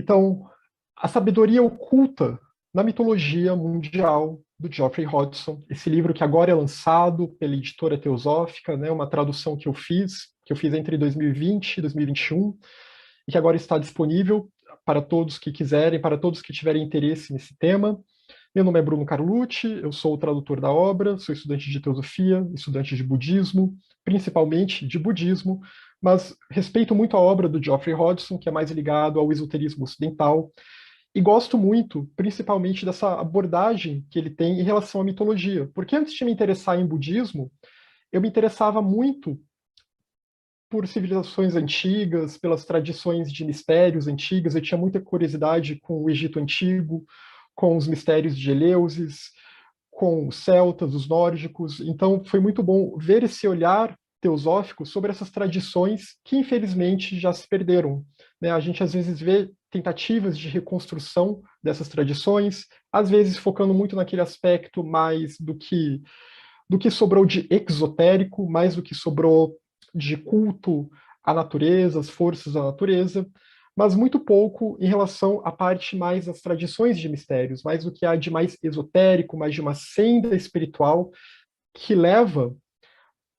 Então, a sabedoria oculta na mitologia mundial do Geoffrey Hodgson, esse livro que agora é lançado pela editora Teosófica, né, uma tradução que eu fiz entre 2020 e 2021, e que agora está disponível para todos que quiserem, para todos que tiverem interesse nesse tema. Meu nome é Bruno Carlucci, eu sou o tradutor da obra, sou estudante de teosofia, estudante de budismo, principalmente de budismo, mas respeito muito a obra do Geoffrey Hodgson, que é mais ligado ao esoterismo ocidental, e gosto muito, principalmente, dessa abordagem que ele tem em relação à mitologia. Porque antes de me interessar em budismo, eu me interessava muito por civilizações antigas, pelas tradições de mistérios antigas. Eu tinha muita curiosidade com o Egito Antigo, com os mistérios de Eleusis, com os celtas, os nórdicos. Então, foi muito bom ver esse olhar teosófico sobre essas tradições que, infelizmente, já se perderam. Né? A gente, às vezes, vê tentativas de reconstrução dessas tradições, às vezes focando muito naquele aspecto mais do que sobrou de exotérico, mais do que sobrou de culto à natureza, às forças da natureza, mas muito pouco em relação à parte mais das tradições de mistérios, mais do que há de mais esotérico, mais de uma senda espiritual que leva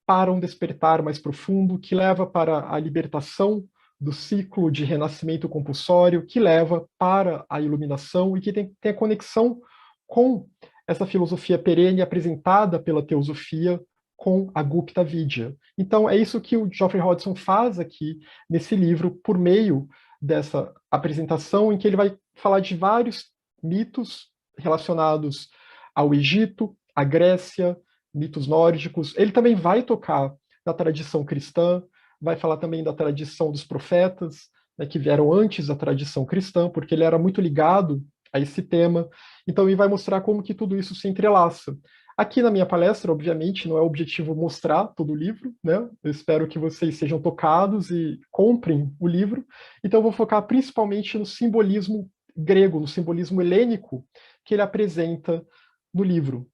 para um despertar mais profundo, que leva para a libertação do ciclo de renascimento compulsório, que leva para a iluminação e que tem a conexão com essa filosofia perene apresentada pela teosofia com a Gupta Vidya. Então, é isso que o Geoffrey Hodgson faz aqui nesse livro, por meio dessa apresentação, em que ele vai falar de vários mitos relacionados ao Egito, à Grécia, mitos nórdicos. Ele também vai tocar na tradição cristã, vai falar também da tradição dos profetas, né, que vieram antes da tradição cristã, porque ele era muito ligado a esse tema. Então, ele vai mostrar como que tudo isso se entrelaça. Aqui na minha palestra, obviamente, não é o objetivo mostrar todo o livro, né? Eu espero que vocês sejam tocados e comprem o livro. Então, eu vou focar principalmente no simbolismo grego, no simbolismo helênico que ele apresenta no livro.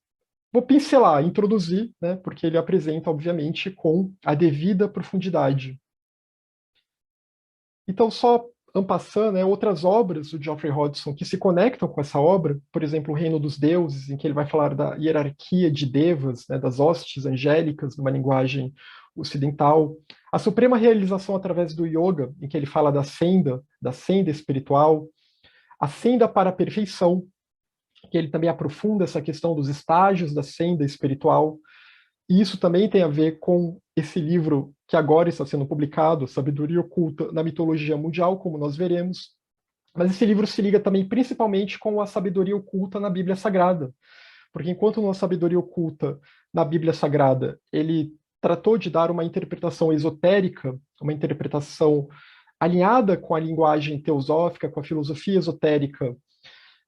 Vou pincelar, introduzir, né, porque ele apresenta, obviamente, com a devida profundidade. Então, só en passant, né, outras obras do Geoffrey Hodgson que se conectam com essa obra, por exemplo, O Reino dos Deuses, em que ele vai falar da hierarquia de devas, né, das hostes angélicas, numa linguagem ocidental. A suprema realização através do yoga, em que ele fala da senda espiritual. A senda para a perfeição, que ele também aprofunda essa questão dos estágios da senda espiritual. E isso também tem a ver com esse livro que agora está sendo publicado, Sabedoria Oculta na Mitologia Mundial, como nós veremos. Mas esse livro se liga também principalmente com a sabedoria oculta na Bíblia Sagrada. Porque enquanto na sabedoria oculta na Bíblia Sagrada, ele tratou de dar uma interpretação esotérica, uma interpretação alinhada com a linguagem teosófica, com a filosofia esotérica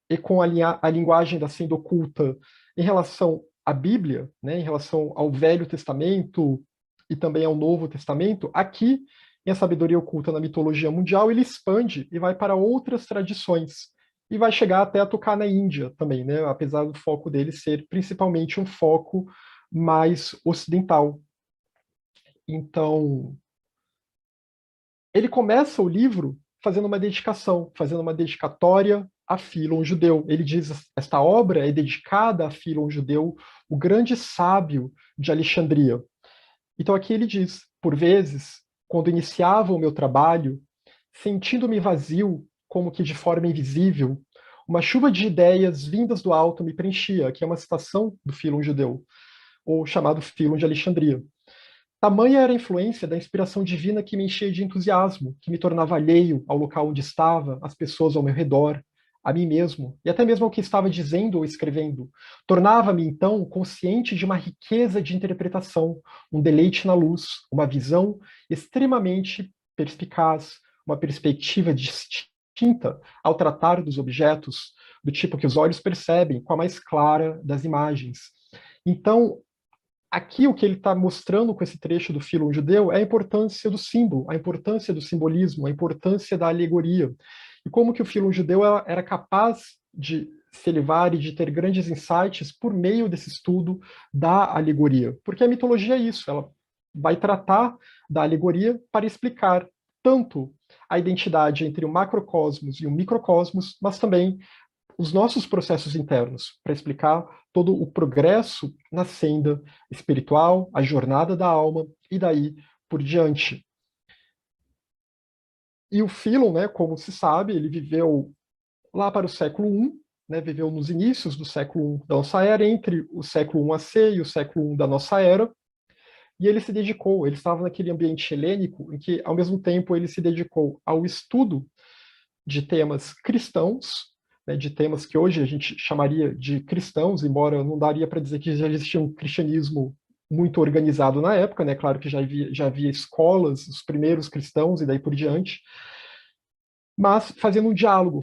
e com a linguagem da senda oculta em relação à Bíblia, né, em relação ao Velho Testamento e também ao Novo Testamento, aqui, em A Sabedoria Oculta na Mitologia Mundial, ele expande e vai para outras tradições. E vai chegar até a tocar na Índia também, né, apesar do foco dele ser principalmente um foco mais ocidental. Então, ele começa o livro fazendo uma dedicação, fazendo uma dedicatória a Filon judeu. Ele diz: esta obra é dedicada a Filon judeu, o grande sábio de Alexandria. Então aqui ele diz: por vezes, quando iniciava o meu trabalho, sentindo-me vazio, como que de forma invisível, uma chuva de ideias vindas do alto me preenchia, que é uma citação do Filon judeu, ou chamado Filon de Alexandria. Tamanha era a influência da inspiração divina que me enchia de entusiasmo, que me tornava alheio ao local onde estava, às pessoas ao meu redor, a mim mesmo, e até mesmo ao que estava dizendo ou escrevendo. Tornava-me, então, consciente de uma riqueza de interpretação, um deleite na luz, uma visão extremamente perspicaz, uma perspectiva distinta ao tratar dos objetos, do tipo que os olhos percebem, com a mais clara das imagens. Então, aqui o que ele está mostrando com esse trecho do Filon judeu é a importância do símbolo, a importância do simbolismo, a importância da alegoria. E como que o Filon judeu era capaz de se elevar e de ter grandes insights por meio desse estudo da alegoria. Porque a mitologia é isso, ela vai tratar da alegoria para explicar tanto a identidade entre o macrocosmos e o microcosmos, mas também os nossos processos internos, para explicar todo o progresso na senda espiritual, a jornada da alma e daí por diante. E o Philon, né, como se sabe, ele viveu lá para o século I, né, viveu nos inícios do século I da nossa era, entre o século I AC e o século I da nossa era, e ele se dedicou, ele estava naquele ambiente helênico em que, ao mesmo tempo, ele se dedicou ao estudo de temas cristãos, né, de temas que hoje a gente chamaria de cristãos, embora não daria para dizer que já existia um cristianismo muito organizado na época, né? Claro que já havia escolas, os primeiros cristãos e daí por diante, mas fazendo um diálogo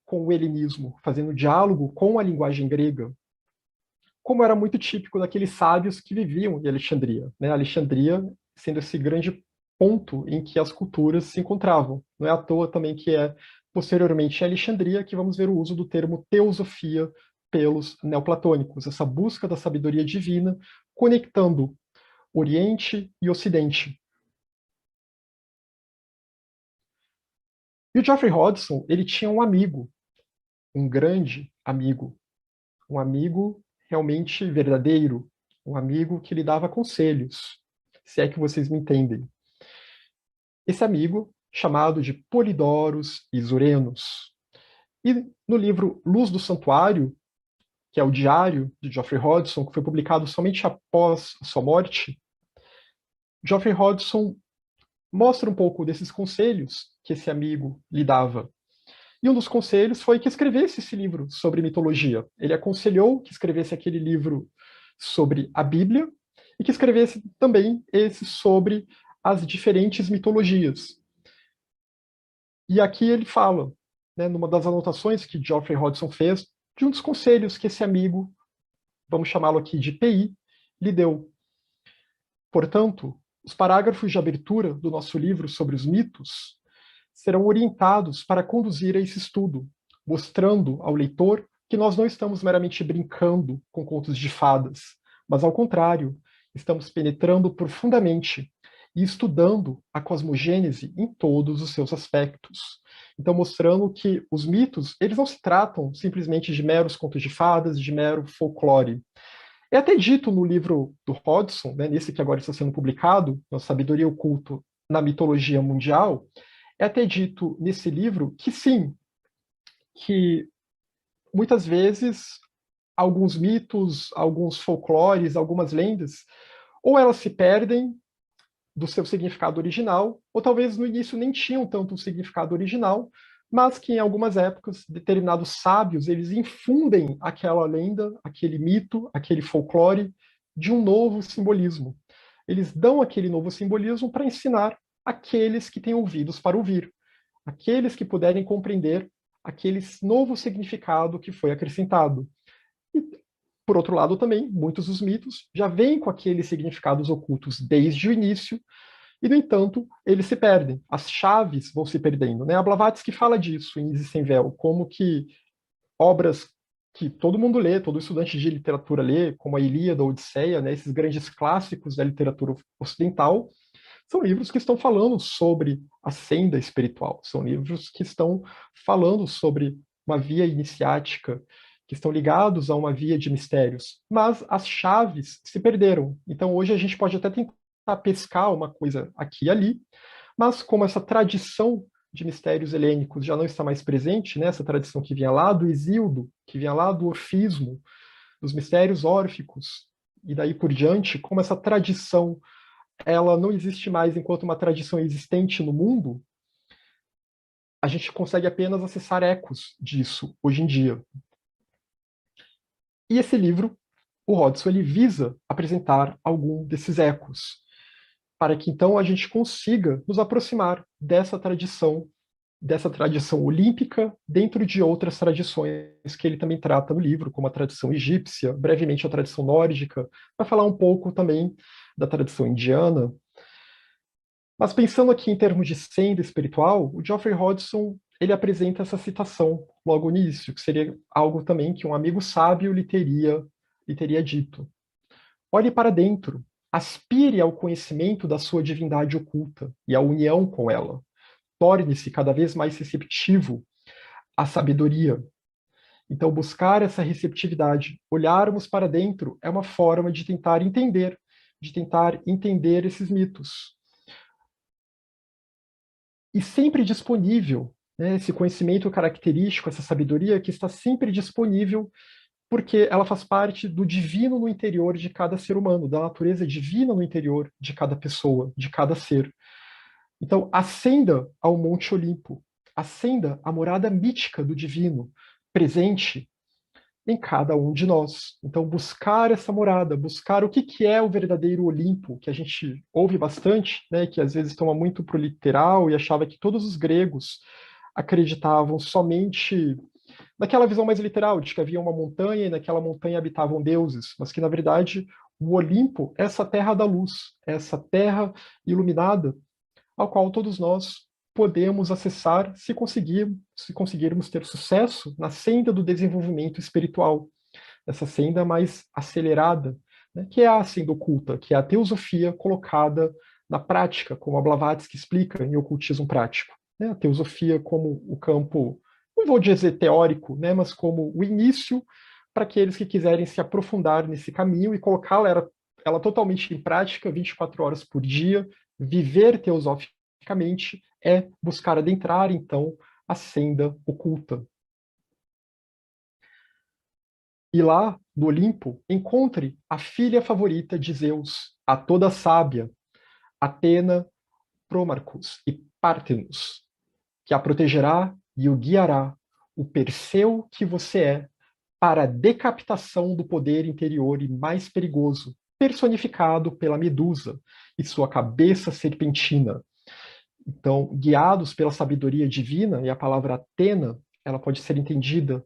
com o helenismo, fazendo um diálogo com a linguagem grega, como era muito típico daqueles sábios que viviam em Alexandria, né? Alexandria sendo esse grande ponto em que as culturas se encontravam. Não é à toa também que é posteriormente em Alexandria que vamos ver o uso do termo teosofia pelos neoplatônicos, essa busca da sabedoria divina conectando Oriente e Ocidente. E o Geoffrey Hodgson, ele tinha um amigo, um grande amigo, um amigo realmente verdadeiro, um amigo que lhe dava conselhos, se é que vocês me entendem. Esse amigo, chamado de Polidoros Isourenos. E no livro Luz do Santuário, que é o diário de Geoffrey Hodgson, que foi publicado somente após a sua morte, Geoffrey Hodgson mostra um pouco desses conselhos que esse amigo lhe dava. E um dos conselhos foi que escrevesse esse livro sobre mitologia. Ele aconselhou que escrevesse aquele livro sobre a Bíblia e que escrevesse também esse sobre as diferentes mitologias. E aqui ele fala, né, numa das anotações que Geoffrey Hodgson fez, de um dos conselhos que esse amigo, vamos chamá-lo aqui de PI, lhe deu. Portanto, os parágrafos de abertura do nosso livro sobre os mitos serão orientados para conduzir a esse estudo, mostrando ao leitor que nós não estamos meramente brincando com contos de fadas, mas, ao contrário, estamos penetrando profundamente e estudando a cosmogênese em todos os seus aspectos. Então, mostrando que os mitos, eles não se tratam simplesmente de meros contos de fadas, de mero folclore. É até dito no livro do Hodgson, né, nesse que agora está sendo publicado, na Sabedoria Oculta na Mitologia Mundial, é até dito nesse livro que sim, que muitas vezes alguns mitos, alguns folclores, algumas lendas, ou elas se perdem do seu significado original, ou talvez no início nem tinham tanto um significado original, mas que em algumas épocas determinados sábios eles infundem aquela lenda, aquele mito, aquele folclore de um novo simbolismo. Eles dão aquele novo simbolismo para ensinar aqueles que têm ouvidos para ouvir, aqueles que puderem compreender aquele novo significado que foi acrescentado. E, por outro lado, também, muitos dos mitos já vêm com aqueles significados ocultos desde o início, e, no entanto, eles se perdem. As chaves vão se perdendo. Né? A Blavatsky fala disso em Isis Sem Véu, como que obras que todo mundo lê, todo estudante de literatura lê, como a Ilíada, a Odisseia, né? Esses grandes clássicos da literatura ocidental, são livros que estão falando sobre a senda espiritual, são livros que estão falando sobre uma via iniciática, que estão ligados a uma via de mistérios, mas as chaves se perderam. Então hoje a gente pode até tentar pescar uma coisa aqui e ali, mas como essa tradição de mistérios helênicos já não está mais presente, né, essa tradição que vinha lá do Hesíodo, que vinha lá do Orfismo, dos mistérios órficos, e daí por diante, como essa tradição ela não existe mais enquanto uma tradição existente no mundo, a gente consegue apenas acessar ecos disso hoje em dia. E esse livro, o Hodgson, ele visa apresentar algum desses ecos, para que então a gente consiga nos aproximar dessa tradição olímpica dentro de outras tradições que ele também trata no livro, como a tradição egípcia, brevemente a tradição nórdica, para falar um pouco também da tradição indiana. Mas pensando aqui em termos de senda espiritual, o Geoffrey Hodgson ele apresenta essa citação logo no início, que seria algo também que um amigo sábio lhe teria dito. Olhe para dentro, aspire ao conhecimento da sua divindade oculta e à união com ela. torne-se cada vez mais receptivo à sabedoria. Então, buscar essa receptividade, olharmos para dentro, é uma forma de tentar entender esses mitos. E sempre disponível, né, esse conhecimento característico, essa sabedoria que está sempre disponível, porque ela faz parte do divino no interior de cada ser humano, da natureza divina no interior de cada pessoa, de cada ser. Então, ascenda ao Monte Olimpo, ascenda à morada mítica do divino, presente em cada um de nós. Então, buscar essa morada, buscar o que é o verdadeiro Olimpo, que a gente ouve bastante, né, que às vezes toma muito para o literal e achava que todos os gregos acreditavam somente naquela visão mais literal, de que havia uma montanha e naquela montanha habitavam deuses, mas que, na verdade, o Olimpo é essa terra da luz, é essa terra iluminada, ao qual todos nós podemos acessar se conseguirmos ter sucesso na senda do desenvolvimento espiritual, essa senda mais acelerada, né, que é a senda oculta, que é a teosofia colocada na prática, como a Blavatsky explica em Ocultismo Prático. Né, a teosofia como o campo, não vou dizer teórico, né, mas como o início para aqueles que quiserem se aprofundar nesse caminho e colocá-la ela totalmente em prática, 24 horas por dia, viver teosoficamente é buscar adentrar, então, a senda oculta. E lá, no Olimpo, encontre a filha favorita de Zeus, a toda sábia, Atena, Prômarcos e Pártenos, que a protegerá e o guiará, o Perseu que você é, para a decapitação do poder interior e mais perigoso, personificado pela Medusa e sua cabeça serpentina. Então, guiados pela sabedoria divina, e a palavra Atena, ela pode ser entendida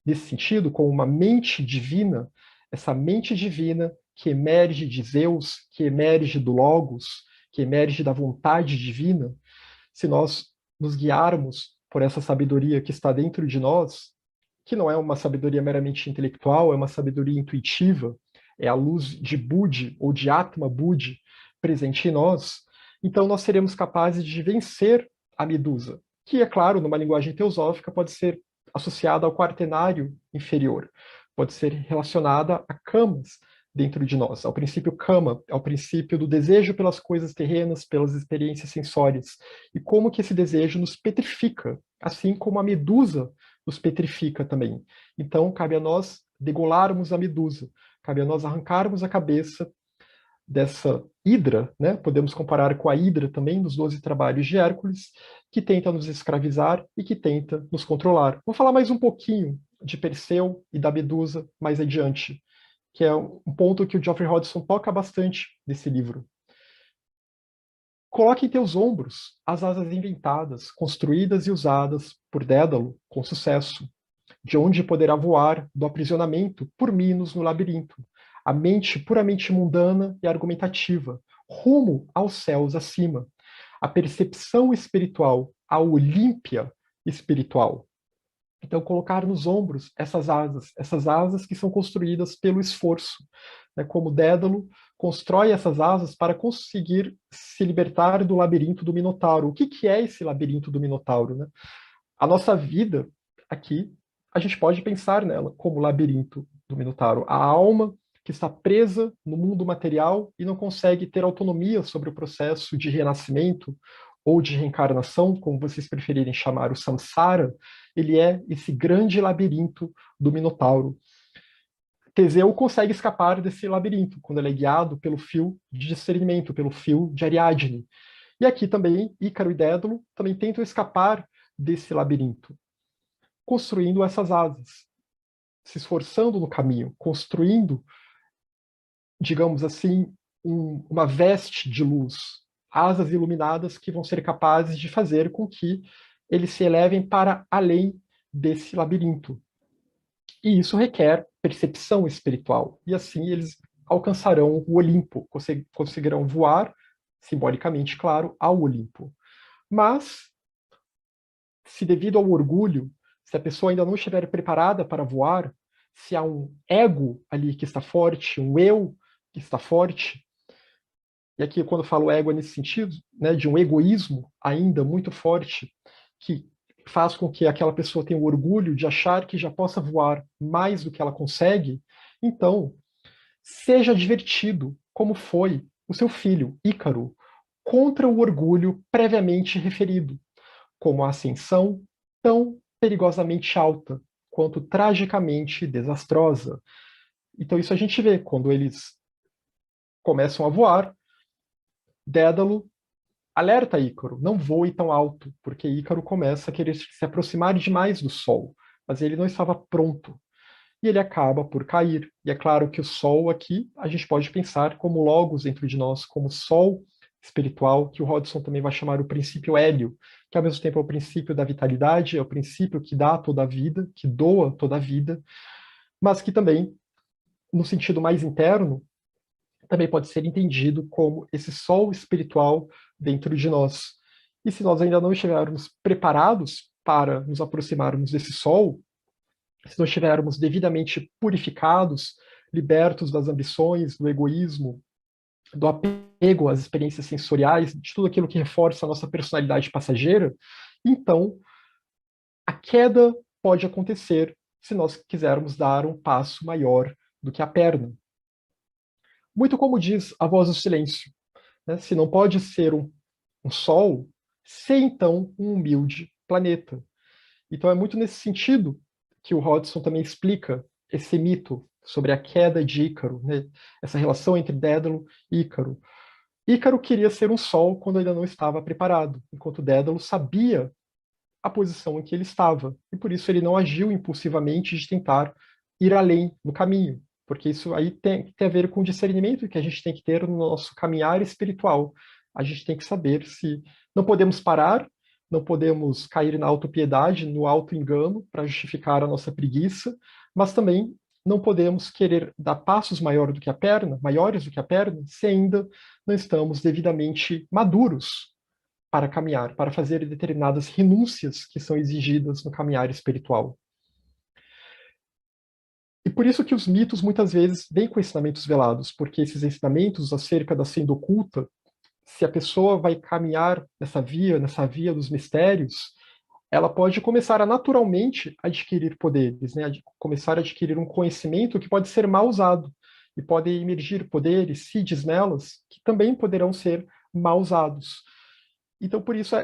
nesse sentido como uma mente divina, essa mente divina que emerge de Zeus, que emerge do Logos, que emerge da vontade divina, se nós nos guiarmos por essa sabedoria que está dentro de nós, que não é uma sabedoria meramente intelectual, é uma sabedoria intuitiva, é a luz de Budi ou de Atma Budi presente em nós, então nós seremos capazes de vencer a Medusa, que, é claro, numa linguagem teosófica, pode ser associada ao quaternário inferior, pode ser relacionada a camas dentro de nós, ao princípio kama, ao princípio do desejo pelas coisas terrenas, pelas experiências sensórias, e como que esse desejo nos petrifica, assim como a medusa nos petrifica também. Então, cabe a nós degolarmos a medusa, cabe a nós arrancarmos a cabeça dessa hidra, né? Podemos comparar com a hidra também nos 12 trabalhos de Hércules, que tenta nos escravizar e que tenta nos controlar. Vou falar mais um pouquinho de Perseu e da Medusa mais adiante, que é um ponto que o Geoffrey Hodgson toca bastante nesse livro. Coloque em teus ombros as asas inventadas, construídas e usadas por Dédalo com sucesso, de onde poderá voar do aprisionamento por Minos no labirinto, a mente puramente mundana e argumentativa, rumo aos céus acima, a percepção espiritual, a Olímpia espiritual. Então, colocar nos ombros essas asas que são construídas pelo esforço, né? Como Dédalo constrói essas asas para conseguir se libertar do labirinto do Minotauro. O que é esse labirinto do Minotauro, né? A nossa vida aqui, a gente pode pensar nela como labirinto do Minotauro. A alma que está presa no mundo material e não consegue ter autonomia sobre o processo de renascimento ou de reencarnação, como vocês preferirem chamar o samsara, ele é esse grande labirinto do Minotauro. Teseu consegue escapar desse labirinto quando ele é guiado pelo fio de discernimento, pelo fio de Ariadne. E aqui também, Ícaro e Dédalo também tentam escapar desse labirinto, construindo essas asas, se esforçando no caminho, construindo, digamos assim, uma veste de luz, asas iluminadas que vão ser capazes de fazer com que eles se elevem para além desse labirinto. E isso requer percepção espiritual. E assim eles alcançarão o Olimpo, conseguirão voar, simbolicamente, claro, ao Olimpo. Mas, se devido ao orgulho, se a pessoa ainda não estiver preparada para voar, se há um ego ali que está forte, um eu que está forte, e aqui quando eu falo ego é nesse sentido, né, de um egoísmo ainda muito forte, que faz com que aquela pessoa tenha o orgulho de achar que já possa voar mais do que ela consegue, então seja divertido, como foi o seu filho, Ícaro, contra o orgulho previamente referido, como a ascensão tão perigosamente alta quanto tragicamente desastrosa. Então isso a gente vê quando eles começam a voar, Dédalo alerta Ícaro, não voe tão alto, porque Ícaro começa a querer se aproximar demais do Sol, mas ele não estava pronto. E ele acaba por cair. E é claro que o Sol aqui, a gente pode pensar como logos dentro de nós, como Sol espiritual, que o Hodgson também vai chamar o princípio hélio, que ao mesmo tempo é o princípio da vitalidade, é o princípio que dá toda a vida, que doa toda a vida, mas que também, no sentido mais interno, também pode ser entendido como esse sol espiritual dentro de nós. E se nós ainda não estivermos preparados para nos aproximarmos desse sol, se não estivermos devidamente purificados, libertos das ambições, do egoísmo, do apego às experiências sensoriais, de tudo aquilo que reforça a nossa personalidade passageira, então a queda pode acontecer se nós quisermos dar um passo maior do que a perna. Muito como diz a voz do silêncio, né? Se não pode ser um Sol, ser então um humilde planeta. Então é muito nesse sentido que o Hodgson também explica esse mito sobre a queda de Ícaro, né? Essa relação entre Dédalo e Ícaro. Ícaro queria ser um Sol quando ainda não estava preparado, enquanto Dédalo sabia a posição em que ele estava, e por isso ele não agiu impulsivamente de tentar ir além no caminho, porque isso aí tem a ver com o discernimento que a gente tem que ter no nosso caminhar espiritual. A gente tem que saber se não podemos parar, não podemos cair na autopiedade, no auto-engano, para justificar a nossa preguiça, mas também não podemos querer dar passos maiores do que a perna, se ainda não estamos devidamente maduros para caminhar, para fazer determinadas renúncias que são exigidas no caminhar espiritual. E por isso que os mitos muitas vezes vêm com ensinamentos velados, porque esses ensinamentos acerca da senda oculta, se a pessoa vai caminhar nessa via dos mistérios, ela pode começar a naturalmente adquirir poderes, né? Começar a adquirir um conhecimento que pode ser mal usado, e podem emergir poderes, seeds nelas, que também poderão ser mal usados. Então, por isso,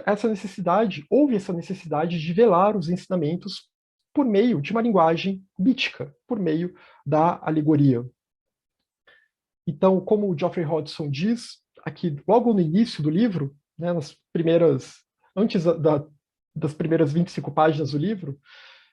houve essa necessidade de velar os ensinamentos por meio de uma linguagem mítica, por meio da alegoria. Então, como o Geoffrey Hodgson diz, aqui logo no início do livro, né, antes das primeiras 25 páginas do livro,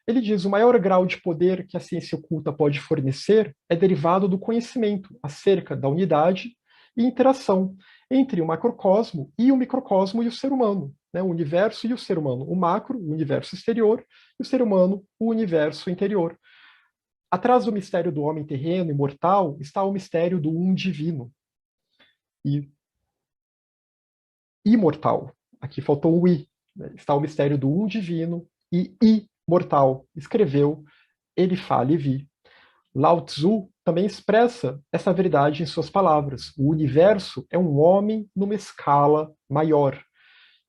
ele diz: o maior grau de poder que a ciência oculta pode fornecer é derivado do conhecimento acerca da unidade e interação entre o macrocosmo e o microcosmo e o ser humano, né? O universo e o ser humano, o macro, o universo exterior, e o ser humano, o universo interior. Atrás do mistério do homem terreno e mortal está o mistério do um divino e imortal. Aqui faltou o i, né? Está o mistério do um divino e imortal. Escreveu Elifá Levi. Lao Tzu também expressa essa verdade em suas palavras. O universo é um homem numa escala maior.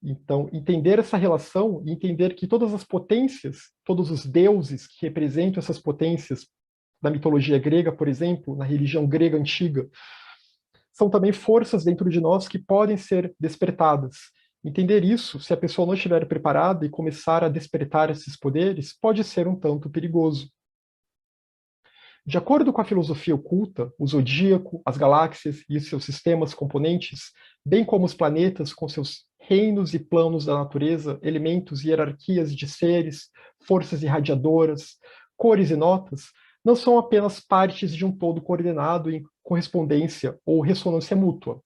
Então, entender essa relação e entender que todas as potências, todos os deuses que representam essas potências da mitologia grega, por exemplo, na religião grega antiga, são também forças dentro de nós que podem ser despertadas. Entender isso, se a pessoa não estiver preparada e começar a despertar esses poderes, pode ser um tanto perigoso. De acordo com a filosofia oculta, o zodíaco, as galáxias e seus sistemas componentes, bem como os planetas com seus reinos e planos da natureza, elementos e hierarquias de seres, forças irradiadoras, cores e notas, não são apenas partes de um todo coordenado em correspondência ou ressonância mútua.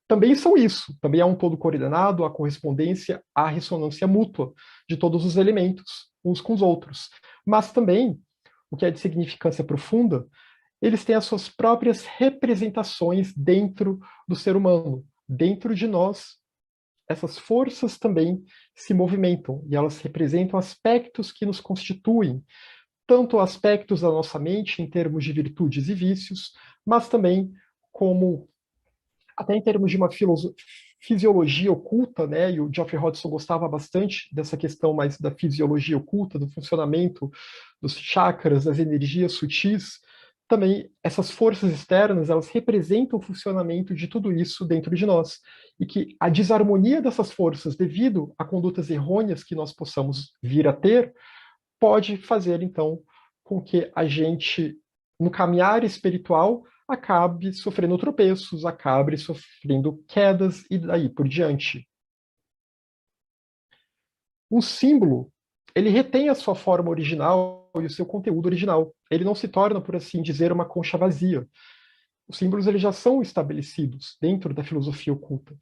Também são isso, também há um todo coordenado, a correspondência, a ressonância mútua de todos os elementos, uns com os outros. Mas também o que é de significância profunda, eles têm as suas próprias representações dentro do ser humano. Dentro de nós, essas forças também se movimentam e elas representam aspectos que nos constituem, tanto aspectos da nossa mente em termos de virtudes e vícios, mas também como Até em termos de uma fisiologia oculta, né, e o Geoffrey Hodgson gostava bastante dessa questão mais da fisiologia oculta, do funcionamento dos chakras, das energias sutis, também essas forças externas, elas representam o funcionamento de tudo isso dentro de nós. E que a desarmonia dessas forças, devido a condutas errôneas que nós possamos vir a ter, pode fazer, então, com que a gente, no caminhar espiritual, acabe sofrendo tropeços, acabe sofrendo quedas e daí por diante. Um símbolo, ele retém a sua forma original e o seu conteúdo original. Ele não se torna, por assim dizer, uma concha vazia. Os símbolos eles já são estabelecidos dentro da filosofia oculta.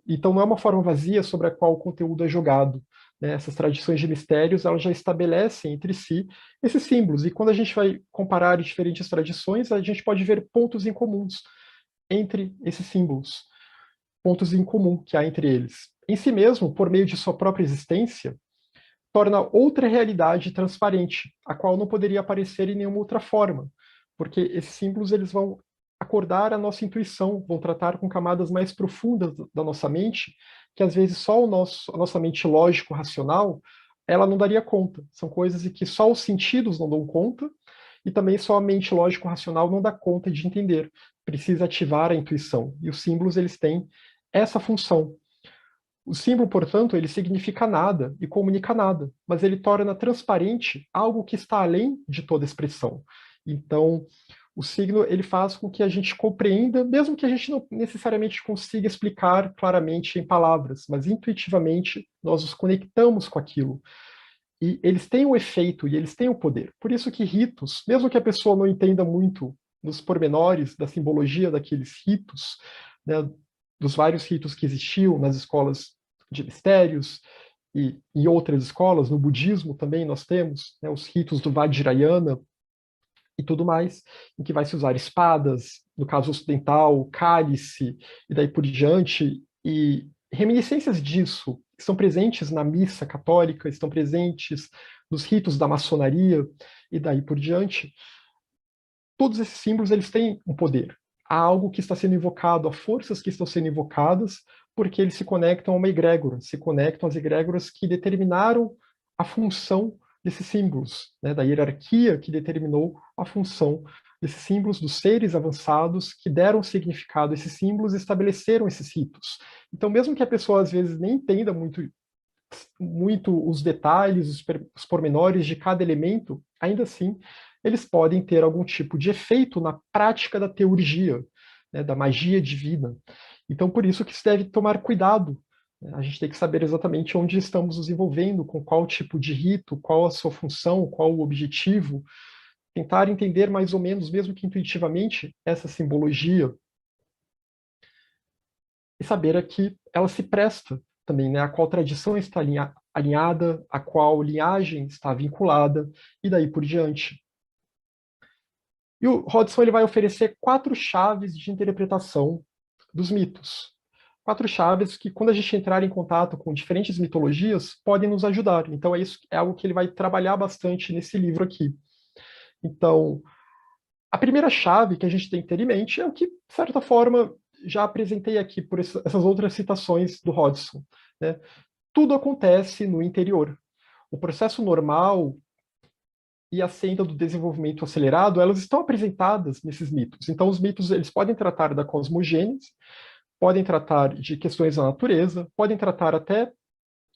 Então não é uma forma vazia sobre a qual o conteúdo é jogado. Né? Essas tradições de mistérios elas já estabelecem entre si esses símbolos. E quando a gente vai comparar diferentes tradições, a gente pode ver pontos em comuns entre esses símbolos. Pontos em comum que há entre eles. Em si mesmo, por meio de sua própria existência, torna outra realidade transparente, a qual não poderia aparecer em nenhuma outra forma, porque esses símbolos eles vão acordar a nossa intuição, vão tratar com camadas mais profundas da nossa mente, que às vezes só a nossa mente lógico-racional, ela não daria conta. São coisas que só os sentidos não dão conta, e também só a mente lógico-racional não dá conta de entender. Precisa ativar a intuição. E os símbolos eles têm essa função. O símbolo, portanto, ele significa nada e comunica nada, mas ele torna transparente algo que está além de toda expressão. Então, o signo ele faz com que a gente compreenda, mesmo que a gente não necessariamente consiga explicar claramente em palavras, mas intuitivamente nós nos conectamos com aquilo. E eles têm o efeito e eles têm o poder. Por isso que ritos, mesmo que a pessoa não entenda muito nos pormenores da simbologia daqueles ritos, né, dos vários ritos que existiam nas escolas de mistérios e em outras escolas, no budismo também nós temos, né, os ritos do Vajrayana e tudo mais, em que vai se usar espadas, no caso ocidental, cálice e daí por diante, e reminiscências disso estão presentes na missa católica, estão presentes nos ritos da maçonaria e daí por diante. Todos esses símbolos eles têm um poder. Há algo que está sendo invocado, há forças que estão sendo invocadas, porque eles se conectam a uma egrégora, se conectam às egrégoras que determinaram a função desses símbolos, né, da hierarquia que determinou a função desses símbolos, dos seres avançados que deram significado a esses símbolos e estabeleceram esses ritos. Então, mesmo que a pessoa às vezes nem entenda muito os detalhes, os pormenores de cada elemento, ainda assim, eles podem ter algum tipo de efeito na prática da teurgia, né, da magia divina. Então, por isso que se deve tomar cuidado. Né? A gente tem que saber exatamente onde estamos nos envolvendo, com qual tipo de rito, qual a sua função, qual o objetivo. Tentar entender mais ou menos, mesmo que intuitivamente, essa simbologia e saber a que ela se presta também, né, a qual tradição está alinhada, a qual linhagem está vinculada, e daí por diante. E o Hodgson ele vai oferecer 4 chaves de interpretação dos mitos. 4 chaves que, quando a gente entrar em contato com diferentes mitologias, podem nos ajudar. Então, é algo que ele vai trabalhar bastante nesse livro aqui. Então, a primeira chave que a gente tem que ter em mente é o que, de certa forma, já apresentei aqui por essas outras citações do Hodgson. Né? Tudo acontece no interior. O processo normal e a senda do desenvolvimento acelerado, elas estão apresentadas nesses mitos. Então, os mitos eles podem tratar da cosmogênese, podem tratar de questões da natureza, podem tratar até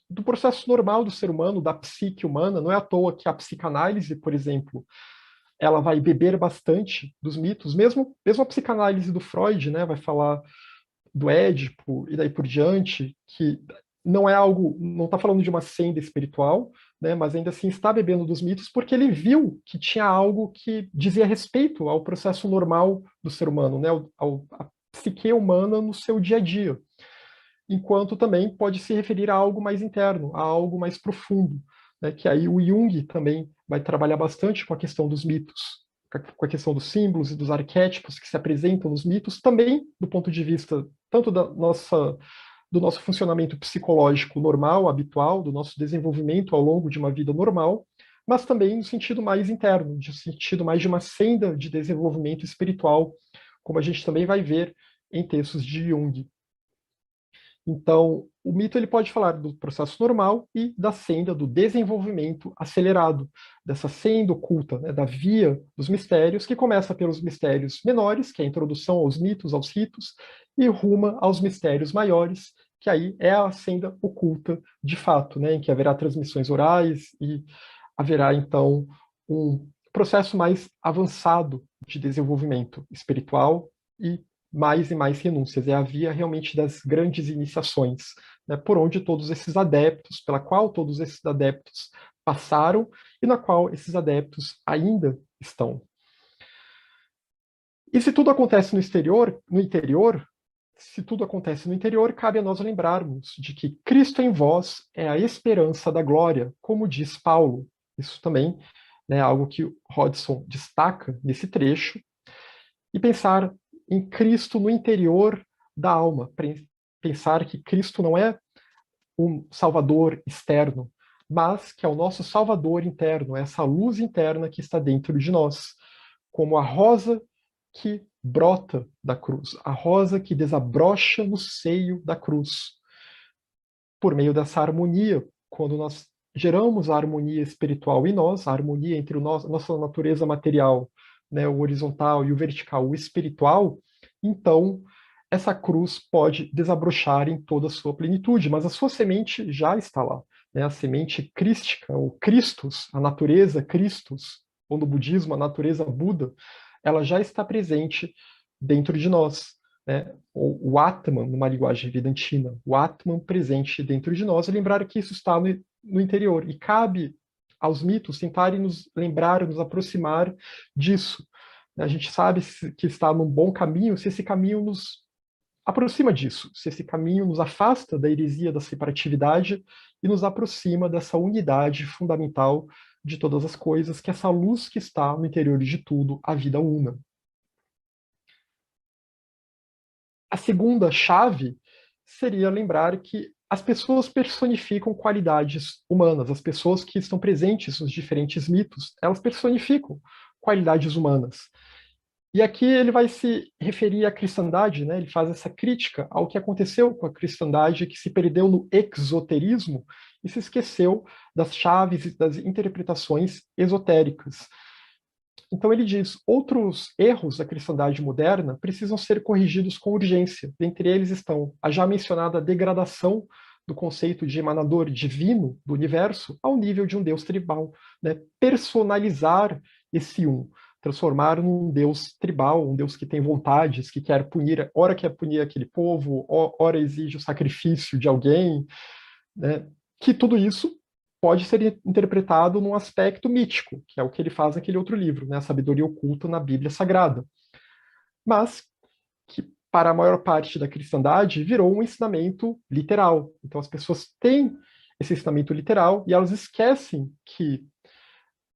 do processo normal do ser humano, da psique humana. Não é à toa que a psicanálise, por exemplo, ela vai beber bastante dos mitos, mesmo a psicanálise do Freud, né, vai falar do Édipo e daí por diante, que não é algo, não está falando de uma senda espiritual, né, mas ainda assim está bebendo dos mitos porque ele viu que tinha algo que dizia respeito ao processo normal do ser humano, né, à psique humana no seu dia a dia, enquanto também pode se referir a algo mais interno, a algo mais profundo, né, que aí o Jung também vai trabalhar bastante com a questão dos mitos, com a questão dos símbolos e dos arquétipos que se apresentam nos mitos, também do ponto de vista tanto do nosso funcionamento psicológico normal, habitual, do nosso desenvolvimento ao longo de uma vida normal, mas também no sentido mais interno, no sentido mais de uma senda de desenvolvimento espiritual, como a gente também vai ver em textos de Jung. Então, o mito ele pode falar do processo normal e da senda do desenvolvimento acelerado, dessa senda oculta, né, da via dos mistérios, que começa pelos mistérios menores, que é a introdução aos mitos, aos ritos, e ruma aos mistérios maiores, que aí é a senda oculta de fato, né, em que haverá transmissões orais e haverá, então, um processo mais avançado de desenvolvimento espiritual e mais renúncias. É a via realmente das grandes iniciações, né, por onde todos esses adeptos, pela qual todos esses adeptos passaram e na qual esses adeptos ainda estão. E se tudo acontece no interior, se tudo acontece no interior, cabe a nós lembrarmos de que Cristo em vós é a esperança da glória, como diz Paulo. Isso também é algo que Hodgson destaca nesse trecho. E pensar em Cristo no interior da alma, pensar que Cristo não é um Salvador externo, mas que é o nosso Salvador interno, essa luz interna que está dentro de nós, como a rosa que brota da cruz, a rosa que desabrocha no seio da cruz, por meio dessa harmonia, quando nós geramos a harmonia espiritual em nós, a harmonia entre a nossa natureza material, né, o horizontal e o vertical, o espiritual, então essa cruz pode desabrochar em toda a sua plenitude, mas a sua semente já está lá, né, a semente crística, o Christus, a natureza Christus, ou no budismo a natureza Buda, ela já está presente dentro de nós, né? O Atman, numa linguagem vedantina, o Atman presente dentro de nós, e lembrar que isso está no interior. E cabe aos mitos tentarem nos lembrar, nos aproximar disso. A gente sabe que está num bom caminho se esse caminho nos aproxima disso, se esse caminho nos afasta da heresia da separatividade e nos aproxima dessa unidade fundamental de todas as coisas, que é essa luz que está no interior de tudo, a vida una. A segunda chave seria lembrar que as pessoas personificam qualidades humanas, as pessoas que estão presentes nos diferentes mitos, elas personificam qualidades humanas. E aqui ele vai se referir à cristandade, né? Ele faz essa crítica ao que aconteceu com a cristandade, que se perdeu no exoterismo e se esqueceu das chaves e das interpretações esotéricas. Então ele diz, outros erros da cristandade moderna precisam ser corrigidos com urgência. Dentre eles estão a já mencionada degradação do conceito de emanador divino do universo ao nível de um Deus tribal, né? Personalizar esse um, transformar num Deus tribal, um Deus que tem vontades, que quer punir, ora quer punir aquele povo, ora exige o sacrifício de alguém, né? Que tudo isso pode ser interpretado num aspecto mítico, que é o que ele faz naquele outro livro, né? A sabedoria oculta na Bíblia Sagrada. Mas que para a maior parte da cristandade virou um ensinamento literal. Então as pessoas têm esse ensinamento literal e elas esquecem que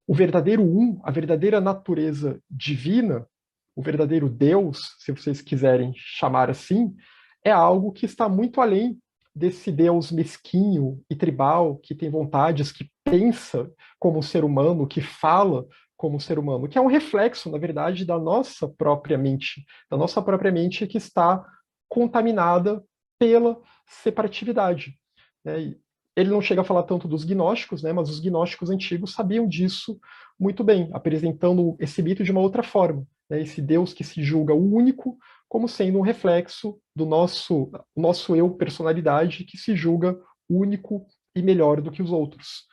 o verdadeiro um, a verdadeira natureza divina, o verdadeiro Deus, se vocês quiserem chamar assim, é algo que está muito além desse Deus mesquinho e tribal, que tem vontades, que pensa como um ser humano, que fala como um ser humano, que é um reflexo, na verdade, da nossa própria mente que está contaminada pela separatividade. Né? Ele não chega a falar tanto dos gnósticos, né, mas os gnósticos antigos sabiam disso muito bem, apresentando esse mito de uma outra forma. Né, esse Deus que se julga o único como sendo um reflexo do nosso eu, personalidade, que se julga único e melhor do que os outros.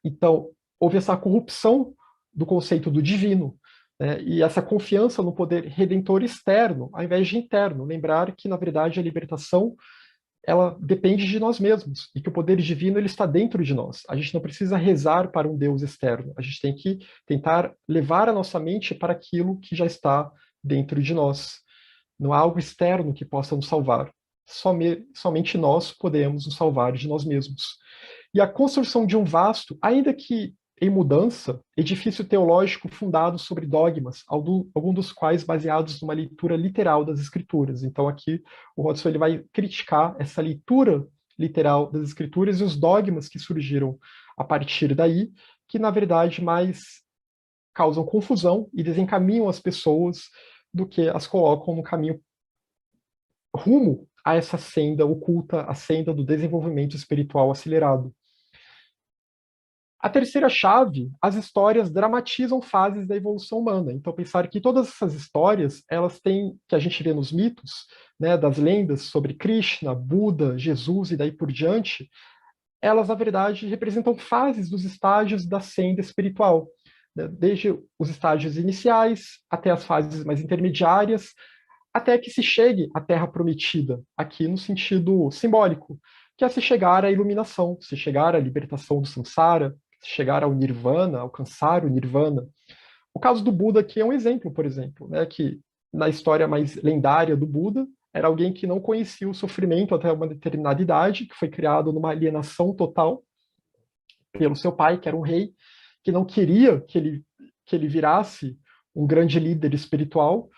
Então, houve essa corrupção do conceito do divino, né, e essa confiança no poder redentor externo, ao invés de interno. Lembrar que, na verdade, a libertação ela depende de nós mesmos e que o poder divino ele está dentro de nós. A gente não precisa rezar para um Deus externo. A gente tem que tentar levar a nossa mente para aquilo que já está dentro de nós. Não há algo externo que possa nos salvar. Somente nós podemos nos salvar de nós mesmos. E a construção de um vasto, ainda que em mudança, edifício teológico fundado sobre dogmas, algum dos quais baseados numa leitura literal das Escrituras. Então aqui o Hodgson ele vai criticar essa leitura literal das Escrituras e os dogmas que surgiram a partir daí, que na verdade mais causam confusão e desencaminham as pessoas do que as colocam no caminho rumo a essa senda oculta, a senda do desenvolvimento espiritual acelerado. A terceira chave, as histórias dramatizam fases da evolução humana. Então, pensar que todas essas histórias, elas têm, que a gente vê nos mitos, né, das lendas sobre Krishna, Buda, Jesus e daí por diante, elas, na verdade, representam fases dos estágios da senda espiritual, né, desde os estágios iniciais até as fases mais intermediárias, até que se chegue à Terra Prometida, aqui no sentido simbólico, que é se chegar à iluminação, se chegar à libertação do samsara, se chegar ao nirvana, alcançar o nirvana. O caso do Buda aqui é um exemplo, por exemplo, né, que na história mais lendária do Buda, era alguém que não conhecia o sofrimento até uma determinada idade, que foi criado numa alienação total pelo seu pai, que era um rei, que não queria que ele virasse um grande líder espiritual,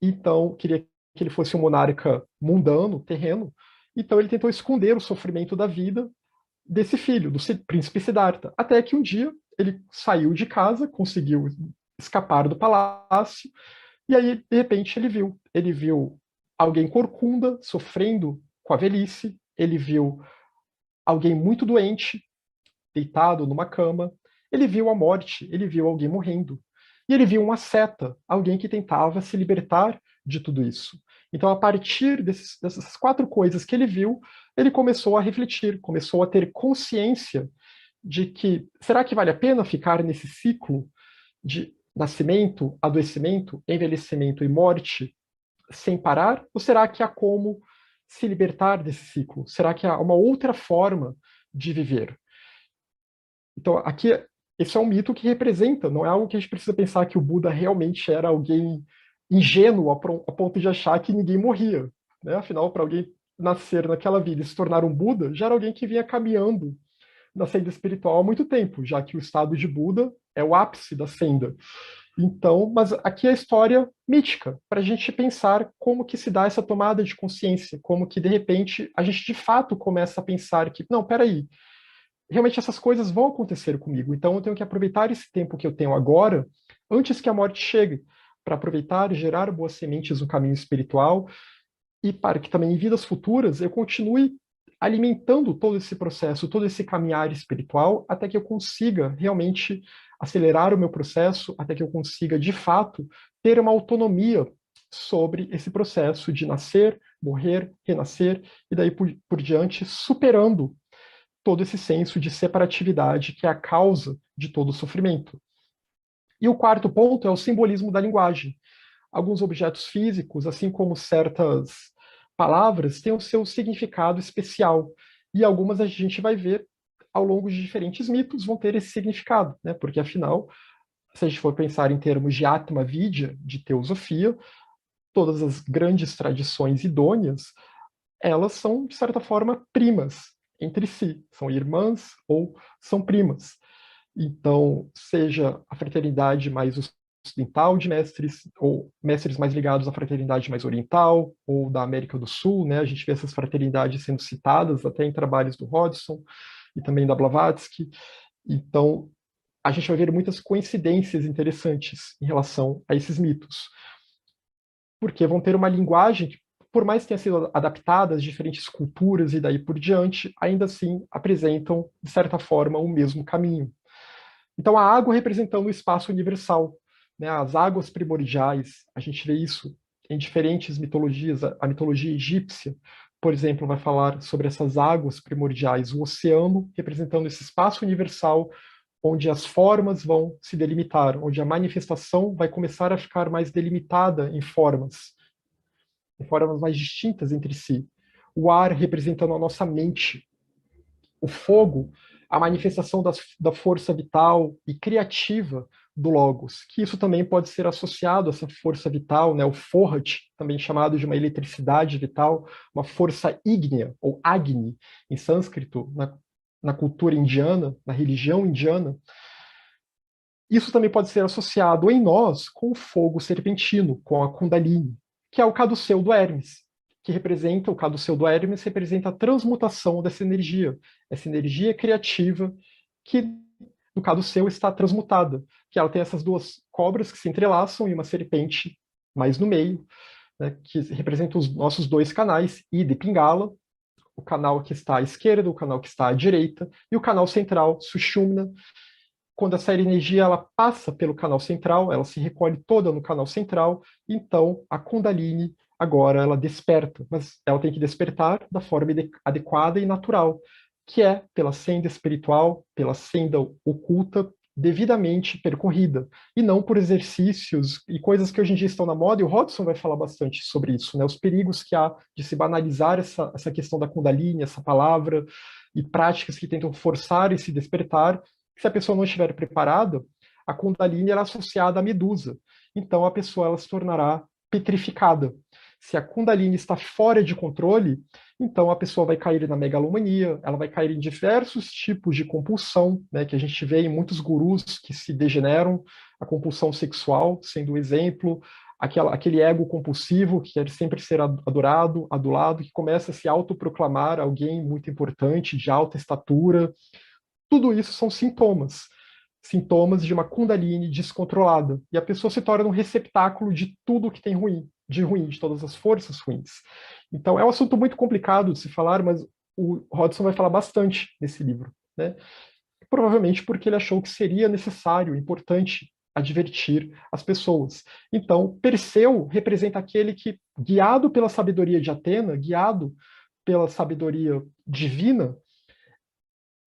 então queria que ele fosse um monarca mundano, terreno. Então ele tentou esconder o sofrimento da vida desse filho, do príncipe Siddhartha, até que um dia ele saiu de casa, conseguiu escapar do palácio, e aí de repente ele viu alguém corcunda, sofrendo com a velhice, ele viu alguém muito doente, deitado numa cama, ele viu a morte, ele viu alguém morrendo. E ele viu uma seta, alguém que tentava se libertar de tudo isso. Então, a partir dessas quatro coisas que ele viu, ele começou a refletir, começou a ter consciência de que será que vale a pena ficar nesse ciclo de nascimento, adoecimento, envelhecimento e morte sem parar? Ou será que há como se libertar desse ciclo? Será que há uma outra forma de viver? Então, aqui, esse é um mito que representa, não é algo que a gente precisa pensar que o Buda realmente era alguém ingênuo a ponto de achar que ninguém morria. Né? Afinal, para alguém nascer naquela vida e se tornar um Buda, já era alguém que vinha caminhando na senda espiritual há muito tempo, já que o estado de Buda é o ápice da senda. Então, mas aqui é a história mítica, para a gente pensar como que se dá essa tomada de consciência, como que, de repente, a gente de fato começa a pensar que, não, peraí, realmente essas coisas vão acontecer comigo. Então eu tenho que aproveitar esse tempo que eu tenho agora, antes que a morte chegue, para aproveitar e gerar boas sementes no caminho espiritual e para que também em vidas futuras eu continue alimentando todo esse processo, todo esse caminhar espiritual, até que eu consiga realmente acelerar o meu processo, até que eu consiga de fato ter uma autonomia sobre esse processo de nascer, morrer, renascer e daí por diante, superando todo esse senso de separatividade que é a causa de todo o sofrimento. E o quarto ponto é o simbolismo da linguagem. Alguns objetos físicos, assim como certas palavras, têm o seu significado especial. E algumas a gente vai ver ao longo de diferentes mitos vão ter esse significado, né? Porque afinal, se a gente for pensar em termos de Atma Vidya, de teosofia, todas as grandes tradições idôneas, elas são, de certa forma, primas entre si, são irmãs ou são primas. Então, seja a fraternidade mais ocidental de mestres, ou mestres mais ligados à fraternidade mais oriental, ou da América do Sul, né? A gente vê essas fraternidades sendo citadas até em trabalhos do Hodgson e também da Blavatsky. Então, a gente vai ver muitas coincidências interessantes em relação a esses mitos, porque vão ter uma linguagem que, por mais que tenha sido adaptada às diferentes culturas e daí por diante, ainda assim apresentam, de certa forma, o mesmo caminho. Então, a água representando o espaço universal, né? As águas primordiais, a gente vê isso em diferentes mitologias. A mitologia egípcia, por exemplo, vai falar sobre essas águas primordiais, o oceano representando esse espaço universal onde as formas vão se delimitar, onde a manifestação vai começar a ficar mais delimitada em formas mais distintas entre si. O ar representando a nossa mente, o fogo, a manifestação da força vital e criativa do Logos, que isso também pode ser associado a essa força vital, né, o Forrat, também chamado de uma eletricidade vital, uma força ígnea, ou Agni, em sânscrito, na cultura indiana, na religião indiana. Isso também pode ser associado em nós com o fogo serpentino, com a Kundalini, que é o caduceu do Hermes, que representa, o caduceu do Hermes representa a transmutação dessa energia, essa energia criativa que no caduceu está transmutada, que ela tem essas duas cobras que se entrelaçam e uma serpente mais no meio, né, que representa os nossos dois canais, Ida e Pingala, o canal que está à esquerda, o canal que está à direita, e o canal central, Sushumna. Quando essa energia ela passa pelo canal central, ela se recolhe toda no canal central, então a Kundalini agora ela desperta, mas ela tem que despertar da forma adequada e natural, que é pela senda espiritual, pela senda oculta, devidamente percorrida, e não por exercícios e coisas que hoje em dia estão na moda, e o Hodgson vai falar bastante sobre isso, né? Os perigos que há de se banalizar essa questão da Kundalini, essa palavra, e práticas que tentam forçar esse despertar. Se a pessoa não estiver preparada, a Kundalini é associada à medusa. Então a pessoa ela se tornará petrificada. Se a Kundalini está fora de controle, então a pessoa vai cair na megalomania, ela vai cair em diversos tipos de compulsão, né, que a gente vê em muitos gurus que se degeneram, a compulsão sexual sendo um exemplo, aquele ego compulsivo que quer sempre ser adorado, adulado, que começa a se autoproclamar alguém muito importante, de alta estatura. Tudo isso são sintomas de uma Kundalini descontrolada. E a pessoa se torna um receptáculo de tudo que tem ruim, de todas as forças ruins. Então, é um assunto muito complicado de se falar, mas o Hodgson vai falar bastante nesse livro, né? Provavelmente porque ele achou que seria necessário, importante, advertir as pessoas. Então, Perseu representa aquele que, guiado pela sabedoria de Atena, guiado pela sabedoria divina,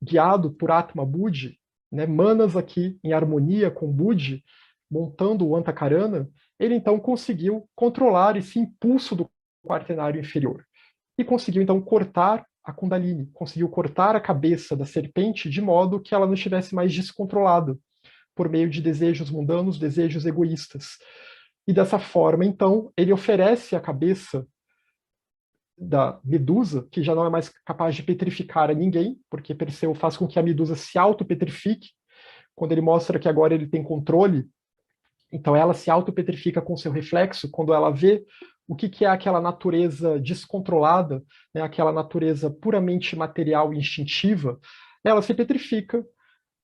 guiado por Atma Budi, né, Manas aqui em harmonia com Budi, montando o Antakarana, ele então conseguiu controlar esse impulso do quaternário inferior. E conseguiu então cortar a Kundalini, conseguiu cortar a cabeça da serpente de modo que ela não estivesse mais descontrolada, por meio de desejos mundanos, desejos egoístas. E dessa forma, então, ele oferece a cabeça da Medusa, que já não é mais capaz de petrificar a ninguém, porque Perseu faz com que a Medusa se auto-petrifique, quando ele mostra que agora ele tem controle, então ela se auto-petrifica com seu reflexo, quando ela vê o que é aquela natureza descontrolada, né, aquela natureza puramente material e instintiva, ela se petrifica,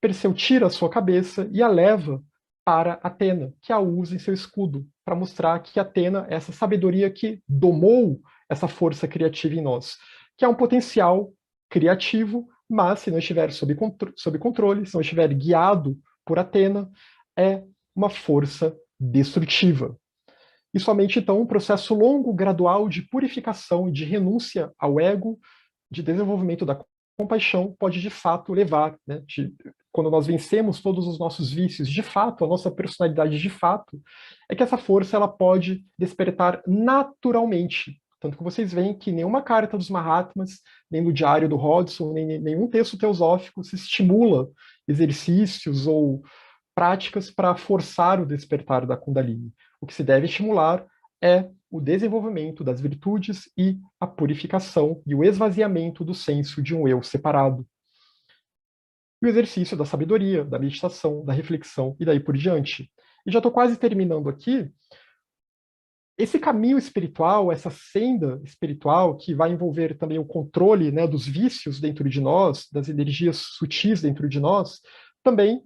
Perseu tira a sua cabeça e a leva para Atena, que a usa em seu escudo, para mostrar que Atena é essa sabedoria que domou essa força criativa em nós, que é um potencial criativo, mas se não estiver sob controle, se não estiver guiado por Atena, é uma força destrutiva. E somente então um processo longo, gradual de purificação e de renúncia ao ego, de desenvolvimento da compaixão, pode de fato levar, né, quando nós vencemos todos os nossos vícios, de fato, a nossa personalidade de fato, é que essa força ela pode despertar naturalmente. Tanto que vocês veem que nenhuma carta dos Mahatmas, nem no diário do Hodgson, nem nenhum texto teosófico se estimula exercícios ou práticas para forçar o despertar da Kundalini. O que se deve estimular é o desenvolvimento das virtudes e a purificação e o esvaziamento do senso de um eu separado. E o exercício da sabedoria, da meditação, da reflexão e daí por diante. E já estou quase terminando aqui. Esse caminho espiritual, essa senda espiritual que vai envolver também o controle, né, dos vícios dentro de nós, das energias sutis dentro de nós, também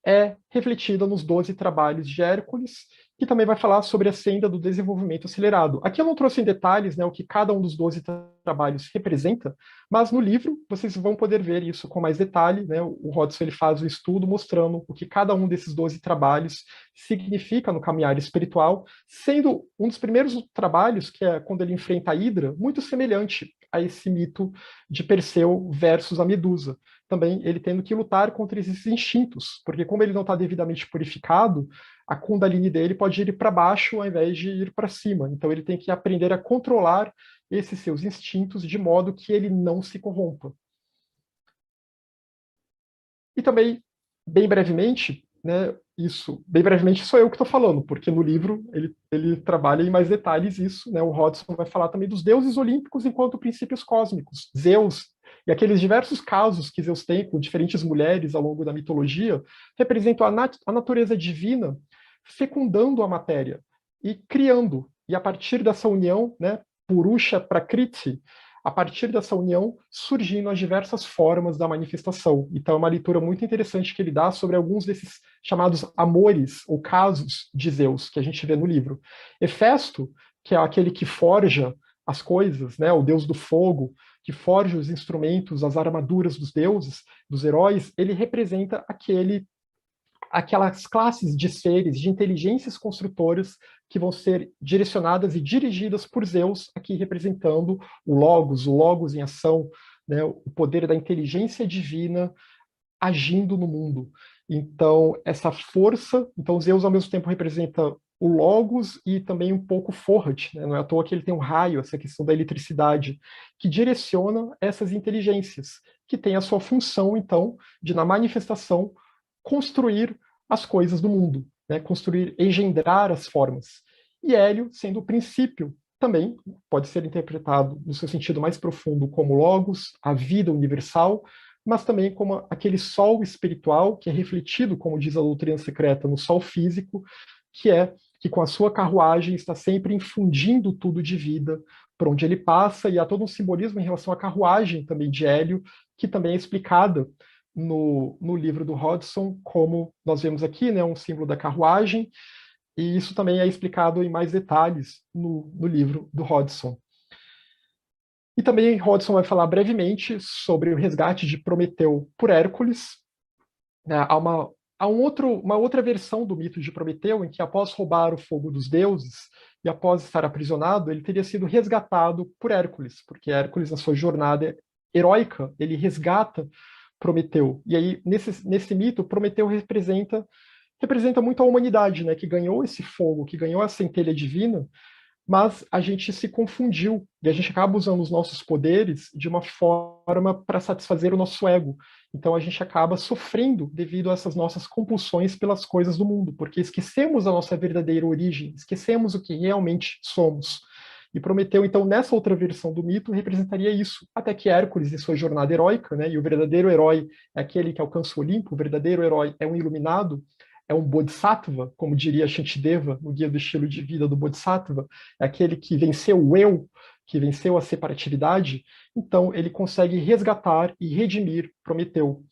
é refletida nos 12 trabalhos de Hércules, que também vai falar sobre a senda do desenvolvimento acelerado. Aqui eu não trouxe em detalhes, né, o que cada um dos 12 trabalhos representa, mas no livro vocês vão poder ver isso com mais detalhe, né? O Hodgson ele faz um estudo mostrando o que cada um desses 12 trabalhos significa no caminhar espiritual, sendo um dos primeiros trabalhos, que é quando ele enfrenta a Hidra, muito semelhante a esse mito de Perseu versus a Medusa. Também ele tendo que lutar contra esses instintos, porque como ele não está devidamente purificado, a Kundalini dele pode ir para baixo ao invés de ir para cima. Então ele tem que aprender a controlar esses seus instintos de modo que ele não se corrompa. E também, bem brevemente, né, bem brevemente sou eu que estou falando, porque no livro ele trabalha em mais detalhes isso, né, o Hodgson vai falar também dos deuses olímpicos enquanto princípios cósmicos, Zeus, e aqueles diversos casos que Zeus tem com diferentes mulheres ao longo da mitologia, representam a natureza divina fecundando a matéria e criando, e a partir dessa união, né, Purusha Prakriti, a partir dessa união, surgindo as diversas formas da manifestação. Então, é uma leitura muito interessante que ele dá sobre alguns desses chamados amores ou casos de Zeus, que a gente vê no livro. Hefesto, que é aquele que forja as coisas, né, o deus do fogo, que forja os instrumentos, as armaduras dos deuses, dos heróis, ele representa aquelas classes de seres, de inteligências construtoras que vão ser direcionadas e dirigidas por Zeus, aqui representando o Logos em ação, né, o poder da inteligência divina agindo no mundo. Então, essa força, então Zeus ao mesmo tempo representa o Logos e também um pouco Forrat, né? Não é à toa que ele tem um raio, essa questão da eletricidade, que direciona essas inteligências, que tem a sua função, então, de na manifestação construir as coisas do mundo, né? Construir, engendrar as formas. E Hélio, sendo o princípio, também pode ser interpretado no seu sentido mais profundo como Logos, a vida universal, mas também como aquele sol espiritual que é refletido, como diz a doutrina secreta, no sol físico, que é que com a sua carruagem está sempre infundindo tudo de vida por onde ele passa, e há todo um simbolismo em relação à carruagem também de Hélio, que também é explicada no livro do Hodgson, como nós vemos aqui, né, um símbolo da carruagem, e isso também é explicado em mais detalhes no livro do Hodgson. E também Hodgson vai falar brevemente sobre o resgate de Prometeu por Hércules. Há uma outra versão do mito de Prometeu, em que após roubar o fogo dos deuses e após estar aprisionado, ele teria sido resgatado por Hércules, porque Hércules, na sua jornada heróica, ele resgata Prometeu. E aí, nesse mito, Prometeu representa muito a humanidade, né, que ganhou esse fogo, que ganhou essa centelha divina, mas a gente se confundiu e a gente acaba usando os nossos poderes de uma forma para satisfazer o nosso ego. Então a gente acaba sofrendo devido a essas nossas compulsões pelas coisas do mundo, porque esquecemos a nossa verdadeira origem, esquecemos o que realmente somos. E Prometeu, então, nessa outra versão do mito, representaria isso, até que Hércules, em sua jornada heróica, né, e o verdadeiro herói é aquele que alcança o Olimpo, o verdadeiro herói é um iluminado, é um bodhisattva, como diria Shantideva, no Guia do Estilo de Vida do Bodhisattva, é aquele que venceu o eu, que venceu a separatividade, então ele consegue resgatar e redimir Prometeu.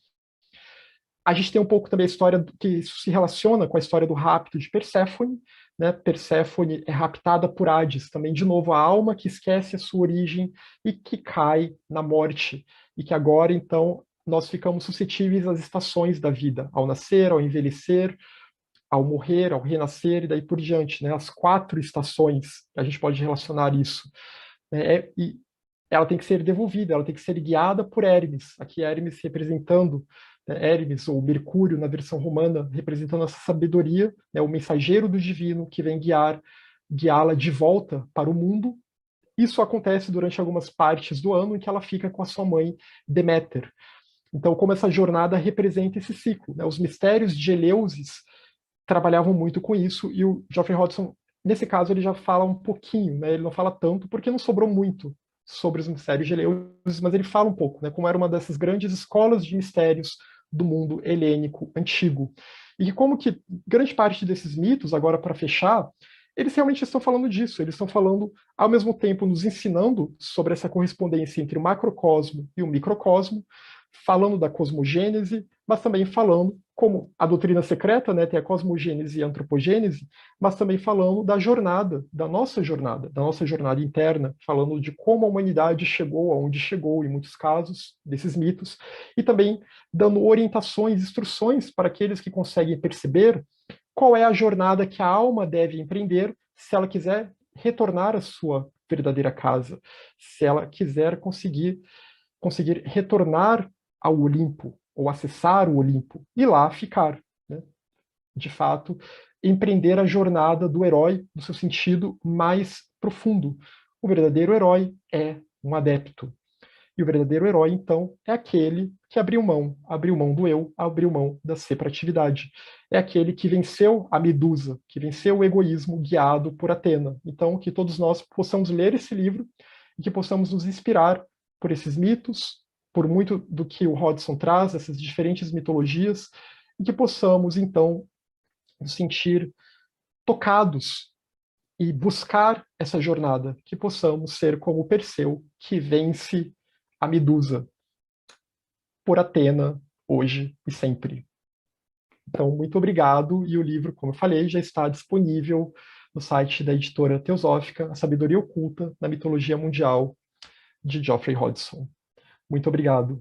A gente tem um pouco também a história que isso se relaciona com a história do rapto de Perséfone, né? Perséfone é raptada por Hades, também de novo a alma que esquece a sua origem e que cai na morte, e que agora então nós ficamos suscetíveis às estações da vida, ao nascer, ao envelhecer, ao morrer, ao renascer e daí por diante, né? As 4 estações, a gente pode relacionar isso. E ela tem que ser devolvida, ela tem que ser guiada por Hermes, aqui Hermes representando, né, Hermes, ou Mercúrio na versão romana, representando essa sabedoria, né, o mensageiro do divino que vem guiá-la de volta para o mundo. Isso acontece durante algumas partes do ano em que ela fica com a sua mãe Deméter. Então, como essa jornada representa esse ciclo, né? Os mistérios de Eleusis trabalhavam muito com isso, e o Geoffrey Hodgson, nesse caso, ele já fala um pouquinho, né? Ele não fala tanto, porque não sobrou muito sobre os mistérios de Eleusis, mas ele fala um pouco, né? Como era uma dessas grandes escolas de mistérios do mundo helênico antigo. E como que grande parte desses mitos, agora para fechar, eles realmente estão falando disso, eles estão falando, ao mesmo tempo, nos ensinando sobre essa correspondência entre o macrocosmo e o microcosmo, falando da cosmogênese, mas também falando, como a doutrina secreta, né, tem a cosmogênese e a antropogênese, mas também falando da jornada, da nossa jornada interna, falando de como a humanidade chegou aonde chegou, em muitos casos, desses mitos, e também dando orientações, instruções para aqueles que conseguem perceber qual é a jornada que a alma deve empreender se ela quiser retornar à sua verdadeira casa, se ela quiser conseguir retornar ao Olimpo, ou acessar o Olimpo, e lá ficar, né? De fato, empreender a jornada do herói no seu sentido mais profundo. O verdadeiro herói é um adepto. E o verdadeiro herói, então, é aquele que abriu mão do eu, abriu mão da separatividade. É aquele que venceu a Medusa, que venceu o egoísmo guiado por Atena. Então, que todos nós possamos ler esse livro e que possamos nos inspirar por esses mitos, por muito do que o Hodgson traz, essas diferentes mitologias, e que possamos, então, nos sentir tocados e buscar essa jornada, que possamos ser como Perseu, que vence a Medusa por Atena, hoje e sempre. Então, muito obrigado, e o livro, como eu falei, já está disponível no site da editora Teosófica, A Sabedoria Oculta na Mitologia Mundial, de Geoffrey Hodgson. Muito obrigado.